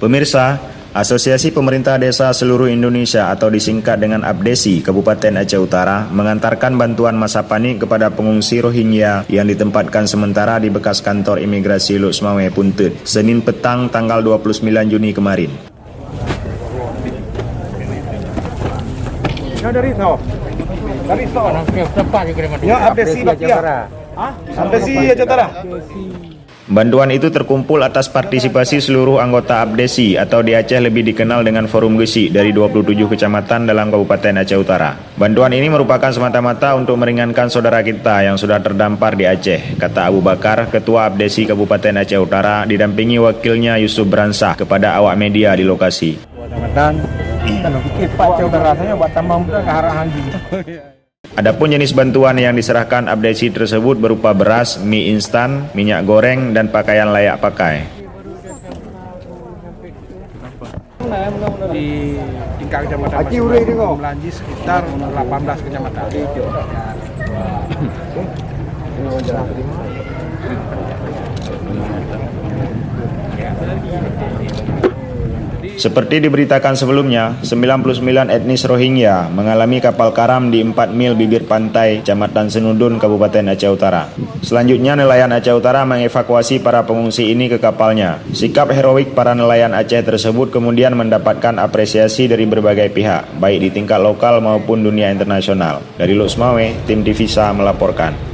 Pemirsa, Asosiasi Pemerintah Desa Seluruh Indonesia atau disingkat dengan APDESI Kabupaten Aceh Utara mengantarkan bantuan masa panik kepada pengungsi Rohingya yang ditempatkan sementara di bekas kantor imigrasi Luk Semawe, Puntut, Senin petang tanggal 29 Juni kemarin. Bantuan itu terkumpul atas partisipasi seluruh anggota APDESI atau di Aceh lebih dikenal dengan Forum Gesi dari 27 kecamatan dalam Kabupaten Aceh Utara. Bantuan ini merupakan semata-mata untuk meringankan saudara kita yang sudah terdampar di Aceh, kata Abu Bakar, Ketua APDESI Kabupaten Aceh Utara, didampingi wakilnya Yusuf Bransah kepada awak media di lokasi. Adapun jenis bantuan yang diserahkan APDESI tersebut berupa beras, mie instan, minyak goreng, dan pakaian layak pakai. Di tingkat kecamatan masing-masing melanji sekitar 18 kecamatan. Seperti diberitakan sebelumnya, 99 etnis Rohingya mengalami kapal karam di 4 mil bibir pantai Kecamatan Senudun, Kabupaten Aceh Utara. Selanjutnya, nelayan Aceh Utara mengevakuasi para pengungsi ini ke kapalnya. Sikap heroik para nelayan Aceh tersebut kemudian mendapatkan apresiasi dari berbagai pihak, baik di tingkat lokal maupun dunia internasional. Dari Luk Semawe, tim Divisa melaporkan.